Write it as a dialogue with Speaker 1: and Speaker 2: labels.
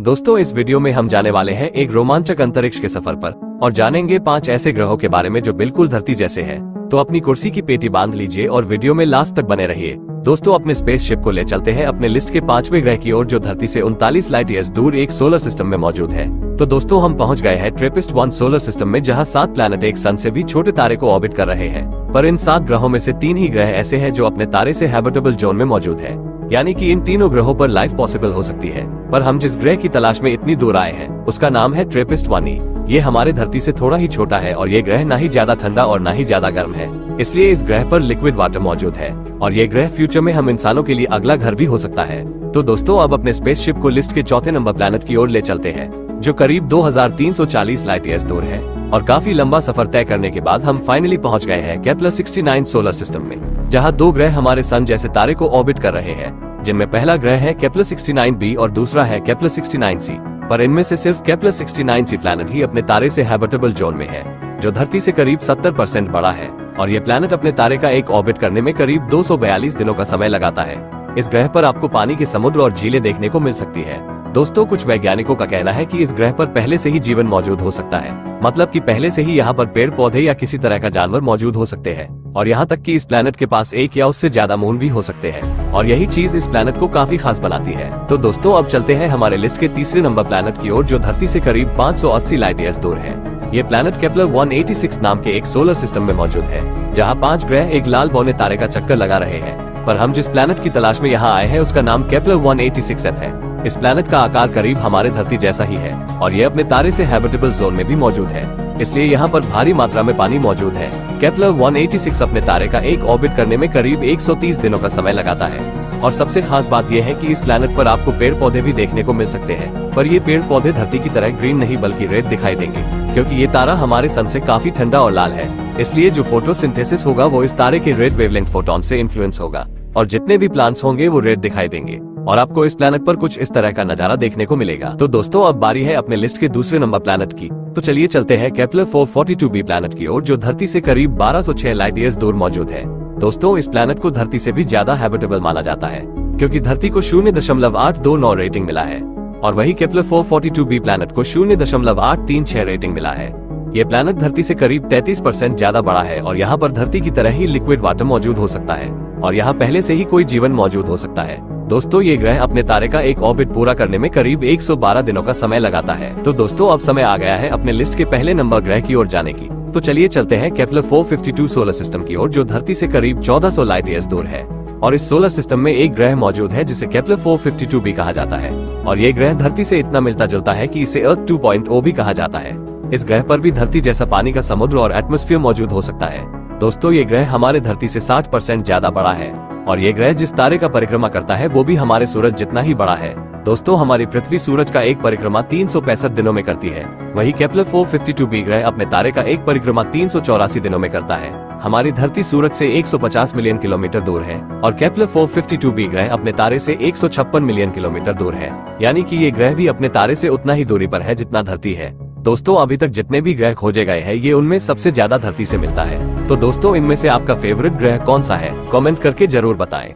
Speaker 1: दोस्तों इस वीडियो में हम जाने वाले हैं एक रोमांचक अंतरिक्ष के सफर पर और जानेंगे 5 ऐसे ग्रहों के बारे में जो बिल्कुल धरती जैसे हैं। तो अपनी कुर्सी की पेटी बांध लीजिए और वीडियो में लास्ट तक बने रहिए। दोस्तों अपने स्पेसशिप को ले चलते हैं अपने लिस्ट के 5वें ग्रह की ओर जो धरती से 39 लाइट ईयर्स दूर एक सोलर सिस्टम में मौजूद है। तो दोस्तों हम पहुंच गए हैं ट्रेपिस्ट-1 सोलर सिस्टम में, जहां 7 प्लैनेट एक सन से भी छोटे तारे को ऑर्बिट कर रहे हैं। पर इन 7 ग्रहों में से 3 ही ग्रह ऐसे हैं जो अपने तारे से हैबिटेबल जोन में मौजूद है, यानी कि इन तीनों ग्रहों पर लाइफ पॉसिबल हो सकती है। पर हम जिस ग्रह की तलाश में इतनी दूर आए हैं उसका नाम है ट्रेपिस्ट-1। ये हमारे धरती से थोड़ा ही छोटा है और ये ग्रह ना ही ज्यादा ठंडा और ना ही ज्यादा गर्म है, इसलिए इस ग्रह पर लिक्विड वाटर मौजूद है और ये ग्रह फ्यूचर में हम इंसानों के लिए अगला घर भी हो सकता है। तो दोस्तों अब अपने स्पेसशिप को लिस्ट के चौथे नंबर प्लैनेट की ओर ले चलते हैं, जो करीब 2340 लाइट ईयर्स दूर है। और काफी लंबा सफर तय करने के बाद हम फाइनली पहुंच गए हैं केपलर-69 सोलर सिस्टम में, जहां 2 ग्रह हमारे सन जैसे तारे को ऑर्बिट कर रहे हैं, जिनमें पहला ग्रह है केपलर-69b और दूसरा है केपलर-69c। पर इनमें से सिर्फ केपलर-69c प्लैनेट ही अपने तारे से हैबिटेबल जोन में है, जो धरती से करीब 70% बड़ा है। और ये प्लैनेट अपने तारे का एक ऑर्बिट करने में करीब 242 दिनों का समय लगाता है। इस ग्रह पर आपको पानी के समुद्र और झीलें देखने को मिल सकती है। दोस्तों कुछ वैज्ञानिकों का कहना है कि इस ग्रह पर पहले से ही जीवन मौजूद हो सकता है, मतलब कि पहले से ही यहाँ पर पेड़ पौधे या किसी तरह का जानवर मौजूद हो सकते हैं। और यहाँ तक कि इस प्लैनेट के पास एक या उससे ज्यादा मून भी हो सकते हैं, और यही चीज इस प्लैनेट को काफी खास बनाती है। तो दोस्तों अब चलते हैं हमारे लिस्ट के तीसरे नंबर प्लैनेट की ओर, जो धरती से करीब 580 लाइट ईयर्स दूर है। ये प्लैनेट केपलर-186 नाम के एक सोलर सिस्टम में मौजूद है, जहाँ 5 ग्रह एक लाल बौने तारे का चक्कर लगा रहे हैं। पर हम जिस प्लैनेट की तलाश में यहाँ आए हैं उसका नाम केपलर-186f है। इस प्लैनेट का आकार करीब हमारे धरती जैसा ही है और ये अपने तारे से हैबिटेबल जोन में भी मौजूद है, इसलिए यहाँ पर भारी मात्रा में पानी मौजूद है। केपलर-186 अपने तारे का एक ऑर्बिट करने में करीब 130 दिनों का समय लगाता है। और सबसे खास बात यह है कि इस प्लैनेट पर आपको पेड़ पौधे भी देखने को मिल सकते हैं, पर ये पेड़ पौधे धरती की तरह ग्रीन नहीं बल्कि रेड दिखाई देंगे, क्योंकि ये तारा हमारे सन से काफी ठंडा और लाल है। इसलिए जो फोटोसिंथेसिस होगा वो इस तारे के रेड वेवलेंथ फोटोन से इन्फ्लुएंस होगा और जितने भी प्लांट्स होंगे वो रेड दिखाई देंगे और आपको इस प्लैनेट पर कुछ इस तरह का नजारा देखने को मिलेगा। तो दोस्तों अब बारी है अपने लिस्ट के दूसरे नंबर प्लैनेट की। तो चलिए चलते हैं केपलर-442b प्लैनेट की ओर, जो धरती से करीब 1206 लाइट ईयर्स दूर मौजूद है। दोस्तों इस प्लैनेट को धरती से भी ज्यादा हैबिटेबल माना जाता है, क्योंकि धरती को 0.829 रेटिंग मिला है और वही केपलर-442b प्लैनेट को 0.836 रेटिंग मिला है। ये प्लैनेट धरती से करीब 33% ज्यादा बड़ा है और यहाँ पर धरती की तरह ही लिक्विड वाटर मौजूद हो सकता है और यहाँ पहले से ही कोई जीवन मौजूद हो सकता है। दोस्तों ये ग्रह अपने तारे का एक ऑर्बिट पूरा करने में करीब 112 दिनों का समय लगाता है। तो दोस्तों अब समय आ गया है अपने लिस्ट के पहले नंबर ग्रह की ओर जाने की। तो चलिए चलते हैं केपलर-452 सोलर सिस्टम की ओर, जो धरती से करीब 1400 लाइट ईयर्स दूर है। और इस सोलर सिस्टम में एक ग्रह मौजूद है जिसे केपलर-452b कहा जाता है और ये ग्रह धरती से इतना मिलता जुलता है कि इसे अर्थ 2.0 भी कहा जाता है। इस ग्रह पर भी धरती जैसा पानी का समुद्र और एटमॉस्फेयर मौजूद हो सकता है। दोस्तों ये ग्रह हमारे धरती से 60% ज्यादा बड़ा है और ये ग्रह जिस तारे का परिक्रमा करता है वो भी हमारे सूरज जितना ही बड़ा है। दोस्तों हमारी पृथ्वी सूरज का एक परिक्रमा 365 दिनों में करती है, वही केपलर-452b ग्रह अपने तारे का एक परिक्रमा 384 दिनों में करता है। हमारी धरती सूरज से 150 मिलियन किलोमीटर दूर है और केपलर-452b ग्रह अपने तारे से 156 मिलियन किलोमीटर दूर है, यानी कि ये ग्रह भी अपने तारे से उतना ही दूरी पर है जितना धरती है। दोस्तों अभी तक जितने भी ग्रह खोजे गए हैं ये उनमें सबसे ज्यादा धरती से मिलता है। तो दोस्तों इनमें से आपका फेवरेट ग्रह कौन सा है, कमेंट करके जरूर बताएं।